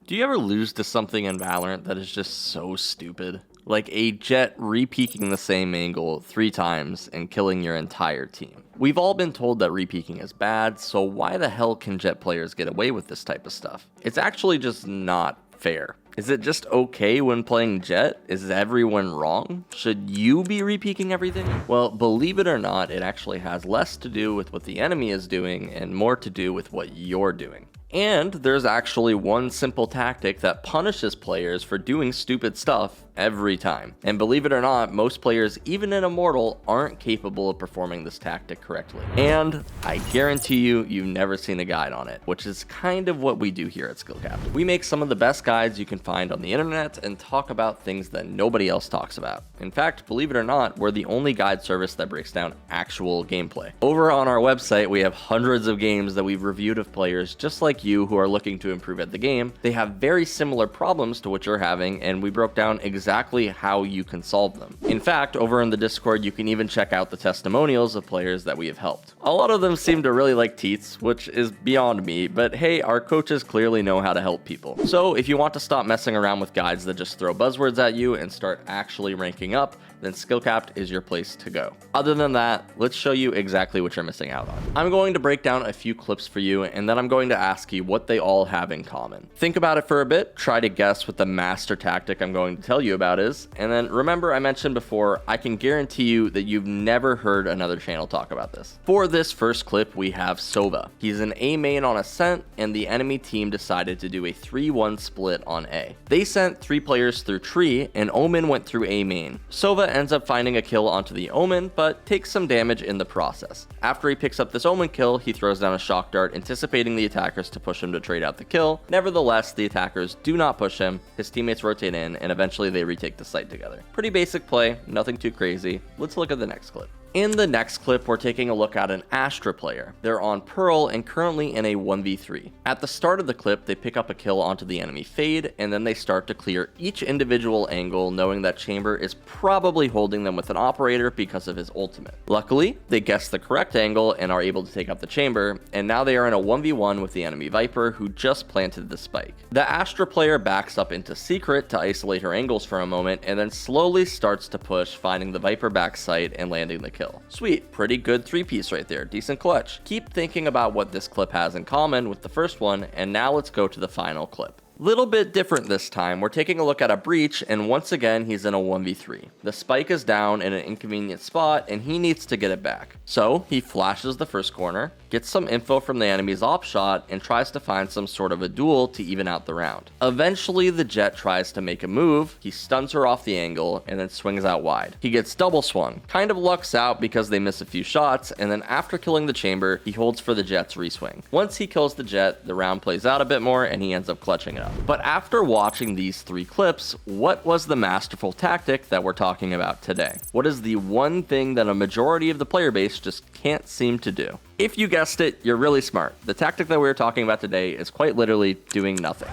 Do you ever lose to something in Valorant that is just so stupid? Like a Jett re-peeking the same angle 3 times and killing your entire team. We've all been told that re-peeking is bad, so why the hell can Jett players get away with this type of stuff? It's actually just not fair. Is it just okay when playing Jett? Is everyone wrong? Should you be re-peeking everything? Well, believe it or not, it actually has less to do with what the enemy is doing and more to do with what you're doing. And there's actually one simple tactic that punishes players for doing stupid stuff every time. And believe it or not, most players, even in Immortal, aren't capable of performing this tactic correctly. And I guarantee you, you've never seen a guide on it, which is kind of what we do here at SkillCapped. We make some of the best guides you can find on the internet and talk about things that nobody else talks about. In fact, believe it or not, we're the only guide service that breaks down actual gameplay. Over on our website, we have hundreds of games that we've reviewed of players just like you who are looking to improve at the game. They have very similar problems to what you're having, and we broke down exactly how you can solve them. In fact, over in the Discord, you can even check out the testimonials of players that we have helped. A lot of them seem to really like teats, which is beyond me, but hey, our coaches clearly know how to help people. So if you want to stop messing around with guides that just throw buzzwords at you and start actually ranking up, then SkillCapped is your place to go. Other than that, let's show you exactly what you're missing out on. I'm going to break down a few clips for you, and then I'm going to ask you what they all have in common. Think about it for a bit, try to guess what the master tactic I'm going to tell you about is, and then remember I mentioned before, I can guarantee you that you've never heard another channel talk about this. For this first clip, we have Sova. He's an A main on Ascent, and the enemy team decided to do a 3-1 split on A. They sent 3 players through Tree, and Omen went through A main. Sova ends up finding a kill onto the Omen, but takes some damage in the process. After he picks up this Omen kill, he throws down a shock dart, anticipating the attackers to push him to trade out the kill. Nevertheless, the attackers do not push him, his teammates rotate in, and eventually they retake the site together. Pretty basic play, nothing too crazy. Let's look at the next clip. In the next clip, we're taking a look at an Astra player. They're on Pearl and currently in a 1v3. At the start of the clip, they pick up a kill onto the enemy Fade, and then they start to clear each individual angle, knowing that Chamber is probably holding them with an operator because of his ultimate. Luckily, they guess the correct angle and are able to take up the Chamber, and now they are in a 1v1 with the enemy Viper, who just planted the spike. The Astra player backs up into Secret to isolate her angles for a moment, and then slowly starts to push, finding the Viper backside and landing the kill. Sweet, pretty good 3-piece right there, decent clutch. Keep thinking about what this clip has in common with the first one, and now let's go to the final clip. Little bit different this time. We're taking a look at a Breach, and once again he's in a 1v3. The spike is down in an inconvenient spot, and he needs to get it back. So he flashes the first corner, gets some info from the enemy's op shot, and tries to find some sort of a duel to even out the round. Eventually the Jett tries to make a move, he stuns her off the angle, and then swings out wide. He gets double swung, kind of lucks out because they miss a few shots, and then after killing the Chamber, he holds for the Jett's reswing. Once he kills the Jett, the round plays out a bit more, and he ends up clutching it up. But after watching these 3 clips, what was the masterful tactic that we're talking about today? What is the one thing that a majority of the player base just can't seem to do? If you guessed it, you're really smart. The tactic that we're talking about today is quite literally doing nothing.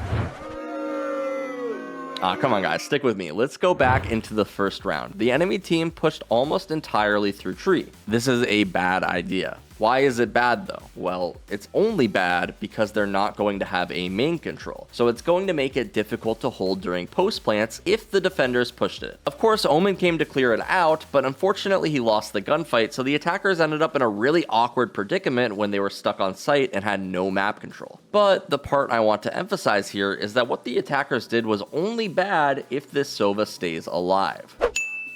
Come on guys, stick with me. Let's go back into the first round. The enemy team pushed almost entirely through Tree. This is a bad idea. Why is it bad though? Well, it's only bad because they're not going to have a main control. So it's going to make it difficult to hold during post plants if the defenders pushed it. Of course, Omen came to clear it out, but unfortunately he lost the gunfight, so the attackers ended up in a really awkward predicament when they were stuck on site and had no map control. But the part I want to emphasize here is that what the attackers did was only bad if this Sova stays alive.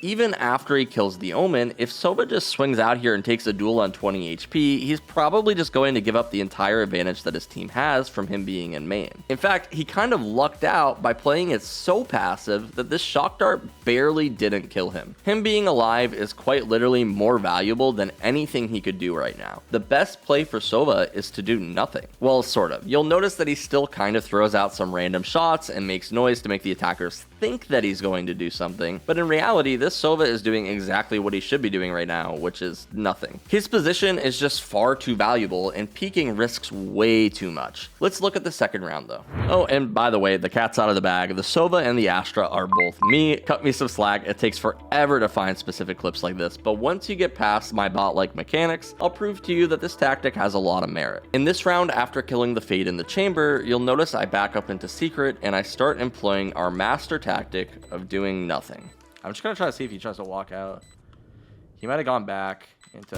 Even after he kills the Omen, if Sova just swings out here and takes a duel on 20 HP, he's probably just going to give up the entire advantage that his team has from him being in main. In fact, he kind of lucked out by playing it so passive that this shock dart barely didn't kill him. Him being alive is quite literally more valuable than anything he could do right now. The best play for Sova is to do nothing. Well, sort of. You'll notice that he still kind of throws out some random shots and makes noise to make the attackers think that he's going to do something, but in reality, this this Sova is doing exactly what he should be doing right now, which is nothing. His position is just far too valuable, and peeking risks way too much. Let's look at the second round though. Oh, and by the way, the cat's out of the bag. The Sova and the Astra are both me. Cut me some slack. It takes forever to find specific clips like this, but once you get past my bot-like mechanics, I'll prove to you that this tactic has a lot of merit. In this round, after killing the Fade in the chamber, you'll notice I back up into secret and I start employing our master tactic of doing nothing. I'm just gonna try to see if he tries to walk out. He might have gone back into...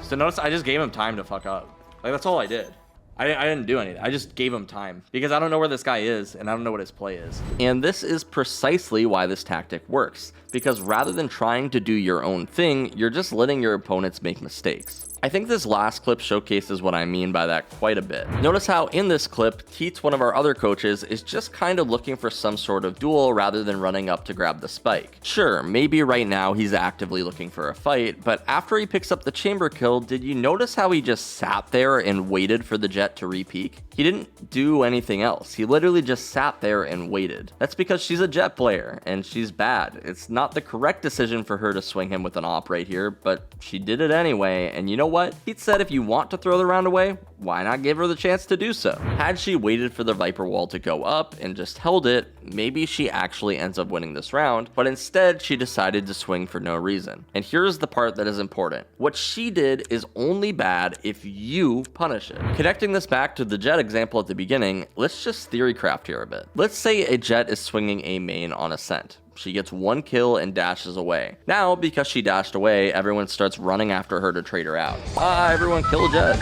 So notice I just gave him time to fuck up. Like, that's all I did. I didn't do anything. I just gave him time because I don't know where this guy is and I don't know what his play is. And this is precisely why this tactic works, because rather than trying to do your own thing, you're just letting your opponents make mistakes. I think this last clip showcases what I mean by that quite a bit. Notice how in this clip, Teets, one of our other coaches, is just kind of looking for some sort of duel rather than running up to grab the spike. Sure, maybe right now he's actively looking for a fight, but after he picks up the chamber kill, did you notice how he just sat there and waited for the Jet to re-peek? He didn't do anything else. He literally just sat there and waited. That's because she's a Jet player and she's bad. It's not the correct decision for her to swing him with an op right here, but she did it anyway, and you know what? He said if you want to throw the round away, why not give her the chance to do so? Had she waited for the Viper wall to go up and just held it, maybe she actually ends up winning this round, but instead she decided to swing for no reason. And here's the part that is important. What she did is only bad if you punish it. Connecting this back to the Jet example at the beginning, let's just theory craft here a bit. Let's say a Jet is swinging a main on Ascent. She gets one kill and dashes away. Now, because she dashed away, everyone starts running after her to trade her out. Everyone kill a Jet.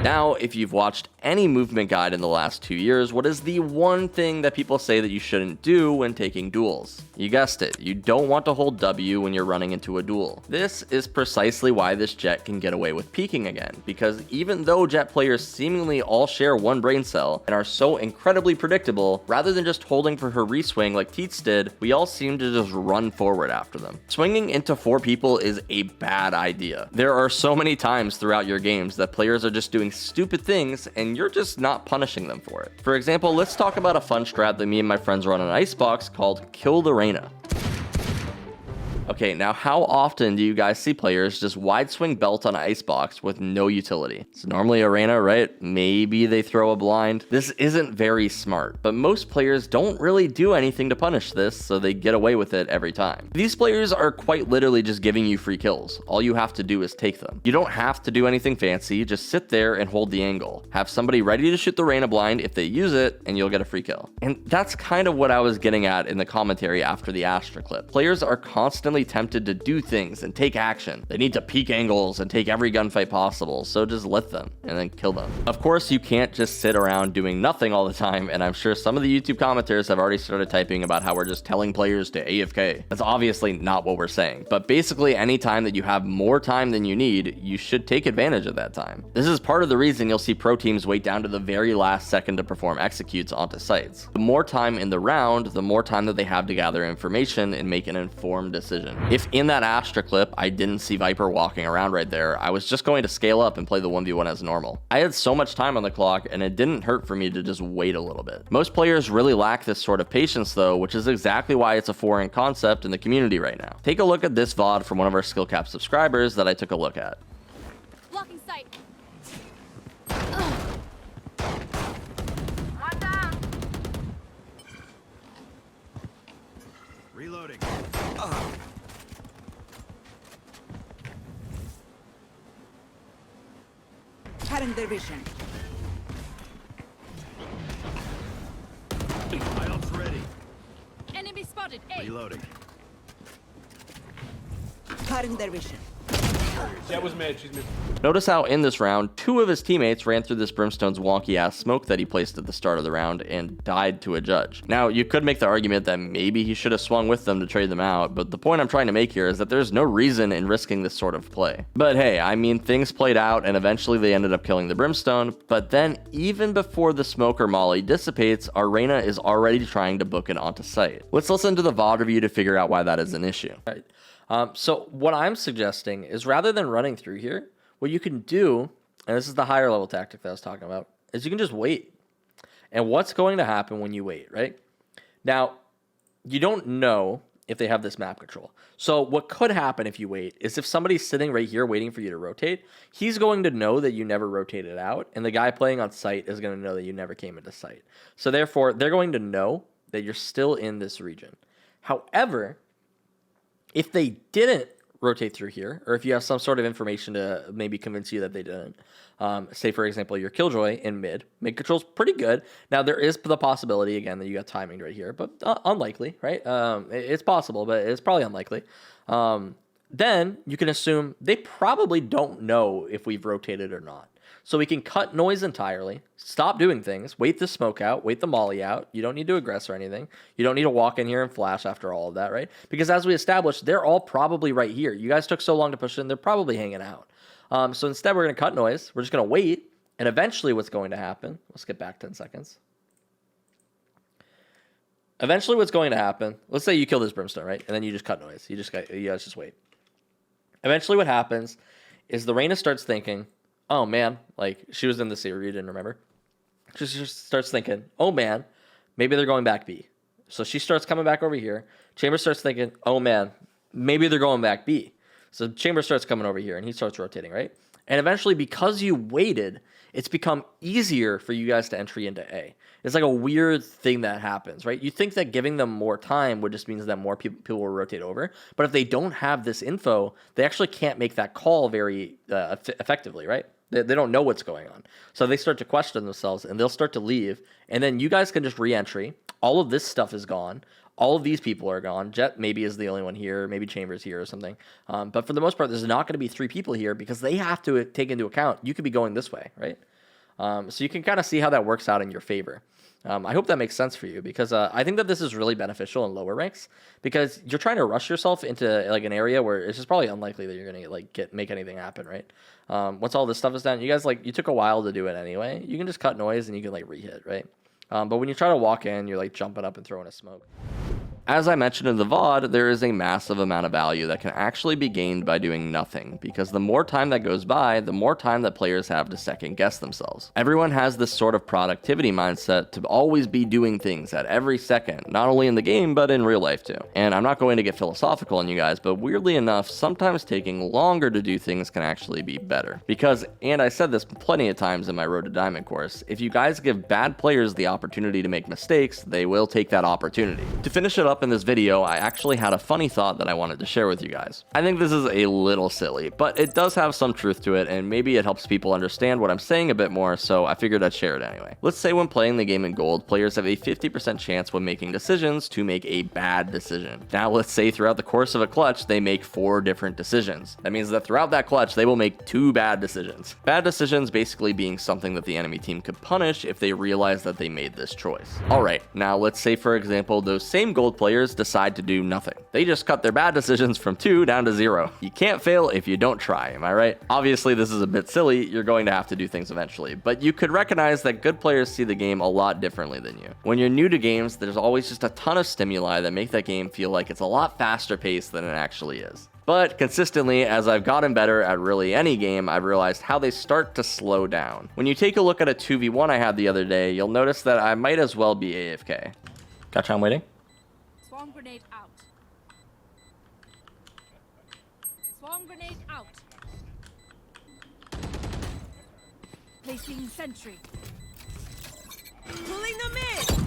Now, if you've watched any movement guide in the last 2 years, what is the one thing that people say that you shouldn't do when taking duels? You guessed it, you don't want to hold W when you're running into a duel. This is precisely why this Jet can get away with peeking again, because even though Jet players seemingly all share one brain cell and are so incredibly predictable, rather than just holding for her reswing like Teets did, we all seem to just run forward after them. Swinging into 4 people is a bad idea. There are so many times throughout your games that players are just doing stupid things and you're just not punishing them for it. For example, let's talk about a fun strat that me and my friends run on Icebox called Kill the Reyna. Okay, now how often do you guys see players just wide swing belt on Icebox with no utility? It's normally Arena, right? Maybe they throw a blind. This isn't very smart, but most players don't really do anything to punish this, so they get away with it every time. These players are quite literally just giving you free kills. All you have to do is take them. You don't have to do anything fancy, just sit there and hold the angle. Have somebody ready to shoot the Reyna blind if they use it, and you'll get a free kill. And that's kind of what I was getting at in the commentary after the Astra clip. Players are constantly tempted to do things and take action. They need to peek angles and take every gunfight possible, so just let them and then kill them. Of course, you can't just sit around doing nothing all the time, and I'm sure some of the YouTube commenters have already started typing about how we're just telling players to AFK. That's obviously not what we're saying, but basically any time that you have more time than you need, you should take advantage of that time. This is part of the reason you'll see pro teams wait down to the very last second to perform executes onto sites. The more time in the round, the more time that they have to gather information and make an informed decision. If in that Astra clip I didn't see Viper walking around right there, I was just going to scale up and play the 1v1 as normal. I had so much time on the clock and it didn't hurt for me to just wait a little bit. Most players really lack this sort of patience though, which is exactly why it's a foreign concept in the community right now. Take a look at this VOD from one of our SkillCapped subscribers that I took a look at. Blocking sight. One down. Reloading. Cutting their vision. My ult's ready. Enemy spotted. A. Reloading. Cutting their vision. That was mid. She's mid. Notice how in this round, 2 of his teammates ran through this Brimstone's wonky ass smoke that he placed at the start of the round and died to a judge. Now, you could make the argument that maybe he should have swung with them to trade them out, but the point I'm trying to make here is that there's no reason in risking this sort of play. But hey, I mean, things played out and eventually they ended up killing the Brimstone, but then even before the smoke or molly dissipates, our Reyna is already trying to book it onto site. Let's listen to the VOD review to figure out why that is an issue. Right. So what I'm suggesting is rather than running through here, what you can do, and this is the higher level tactic that I was talking about, is you can just wait. And what's going to happen when you wait, right? Now, you don't know if they have this map control. So what could happen if you wait is if somebody's sitting right here waiting for you to rotate, he's going to know that you never rotated out, and the guy playing on site is going to know that you never came into site. So therefore, they're going to know that you're still in this region. However, if they didn't rotate through here, or if you have some sort of information to maybe convince you that they didn't, say for example, your Killjoy in mid control's pretty good. Now there is the possibility again that you got timing right here, but unlikely, right? It's possible, but it's probably unlikely. Then you can assume they probably don't know if we've rotated or not. So we can cut noise entirely, stop doing things, wait the smoke out, wait the molly out. You don't need to aggress or anything. You don't need to walk in here and flash after all of that, right? Because as we established, they're all probably right here. You guys took so long to push in, they're probably hanging out. So instead, we're going to cut noise. We're just going to wait. And eventually what's going to happen, let's get back 10 seconds. Eventually what's going to happen, let's say you kill this Brimstone, right? And then you just cut noise. You guys just wait. Eventually what happens is the Reyna starts thinking, oh man, like she was in the series, you didn't remember. She just starts thinking, oh man, maybe they're going back B. So she starts coming back over here. Chamber starts thinking, oh man, maybe they're going back B. So Chamber starts coming over here and he starts rotating, right? And eventually, because you waited, it's become easier for you guys to entry into A. It's like a weird thing that happens, right? You think that giving them more time would just means that more people will rotate over. But if they don't have this info, they actually can't make that call very effectively, right? They don't know what's going on. So they start to question themselves and they'll start to leave. And then you guys can just re-entry. All of this stuff is gone. All of these people are gone. Jet maybe is the only one here. Maybe Chambers here or something. But for the most part, there's not going to be 3 people here because they have to take into account you could be going this way, right? So you can kind of see how that works out in your favor. I hope that makes sense for you because I think that this is really beneficial in lower ranks because you're trying to rush yourself into like an area where it's just probably unlikely that you're going to like make anything happen, right? Once all this stuff is done, you guys you took a while to do it anyway. You can just cut noise and you can like re-hit, right? But when you try to walk in, you're like jumping up and throwing a smoke. As I mentioned in the VOD, there is a massive amount of value that can actually be gained by doing nothing, because the more time that goes by, the more time that players have to second guess themselves. Everyone has this sort of productivity mindset to always be doing things at every second, not only in the game, but in real life too. And I'm not going to get philosophical on you guys, but weirdly enough, sometimes taking longer to do things can actually be better. Because, and I said this plenty of times in my Road to Diamond course, if you guys give bad players the opportunity to make mistakes, they will take that opportunity. To finish it up in this video, I actually had a funny thought that I wanted to share with you guys. I think this is a little silly, but it does have some truth to it, and maybe it helps people understand what I'm saying a bit more, so I figured I'd share it anyway. Let's say when playing the game in gold, players have a 50% chance when making decisions to make a bad decision. Now let's say throughout the course of a clutch, they make 4 different decisions. That means that throughout that clutch, they will make 2 bad decisions. Bad decisions basically being something that the enemy team could punish if they realize that they made this choice. Alright, now let's say for example, those same gold players decide to do nothing. They just cut their bad decisions from 2 down to 0. You can't fail if you don't try, am I right? Obviously this is a bit silly, you're going to have to do things eventually, but you could recognize that good players see the game a lot differently than you. When you're new to games, there's always just a ton of stimuli that make that game feel like it's a lot faster paced than it actually is. But consistently, as I've gotten better at really any game, I've realized how they start to slow down. When you take a look at a 2v1 I had the other day, you'll notice that I might as well be AFK. Gotcha, I'm waiting. Swarm grenade out. Swarm grenade out. Placing sentry. Pulling them in.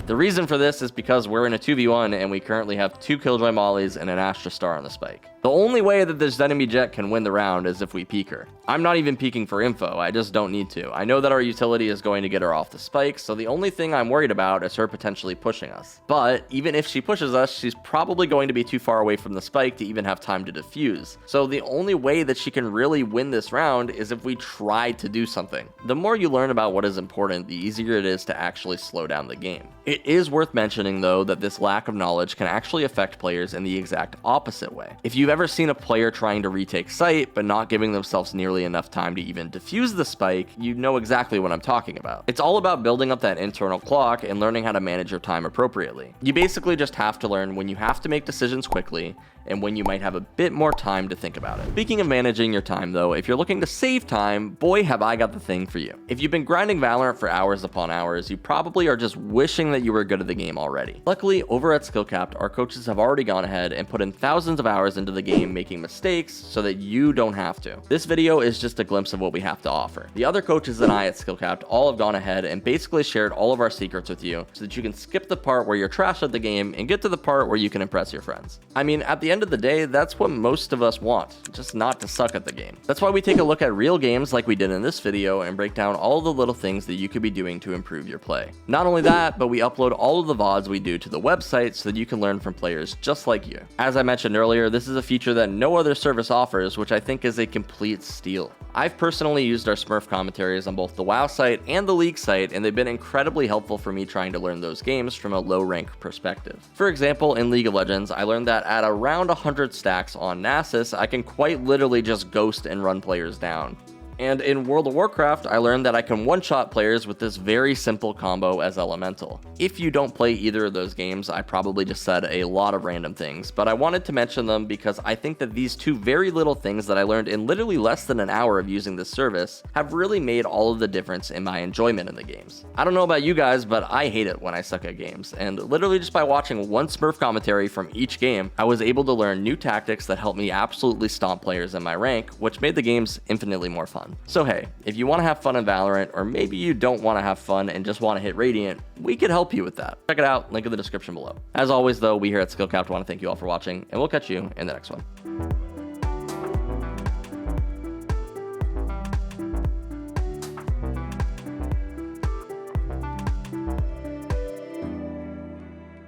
The reason for this is because we're in a 2v1 and we currently have 2 Killjoy Mollies and an Astra Star on the spike. The only way that this enemy jet can win the round is if we peek her. I'm not even peeking for info, I just don't need to. I know that our utility is going to get her off the spike, so the only thing I'm worried about is her potentially pushing us. But even if she pushes us, she's probably going to be too far away from the spike to even have time to defuse. So the only way that she can really win this round is if we try to do something. The more you learn about what is important, the easier it is to actually slow down the game. It is worth mentioning though that this lack of knowledge can actually affect players in the exact opposite way. If you've ever seen a player trying to retake site but not giving themselves nearly enough time to even defuse the spike, you know exactly what I'm talking about. It's all about building up that internal clock and learning how to manage your time appropriately. You basically just have to learn when you have to make decisions quickly and when you might have a bit more time to think about it. Speaking of managing your time though, if you're looking to save time, boy have I got the thing for you. If you've been grinding Valorant for hours upon hours, you probably are just wishing that you were good at the game already. Luckily, over at SkillCapped, our coaches have already gone ahead and put in thousands of hours into the game making mistakes so that you don't have to. This video is just a glimpse of what we have to offer. The other coaches and I at SkillCapped all have gone ahead and basically shared all of our secrets with you so that you can skip the part where you're trash at the game and get to the part where you can impress your friends. I mean, at the end of the day, that's what most of us want, just not to suck at the game. That's why we take a look at real games like we did in this video and break down all the little things that you could be doing to improve your play. Not only that, but we upload all of the VODs we do to the website so that you can learn from players just like you. As I mentioned earlier, this is a feature that no other service offers, which I think is a complete steal. I've personally used our Smurf commentaries on both the WoW site and the League site, and they've been incredibly helpful for me trying to learn those games from a low rank perspective. For example, in League of Legends, I learned that at around 100 stacks on Nasus, I can quite literally just ghost and run players down. And in World of Warcraft, I learned that I can one-shot players with this very simple combo as Elemental. If you don't play either of those games, I probably just said a lot of random things, but I wanted to mention them because I think that these two very little things that I learned in literally less than an hour of using this service have really made all of the difference in my enjoyment in the games. I don't know about you guys, but I hate it when I suck at games, and literally just by watching one Smurf commentary from each game, I was able to learn new tactics that helped me absolutely stomp players in my rank, which made the games infinitely more fun. So hey, if you want to have fun in Valorant, or maybe you don't want to have fun and just want to hit Radiant, we could help you with that. Check it out, link in the description below. As always though, we here at SkillCapped want to thank you all for watching, and we'll catch you in the next one.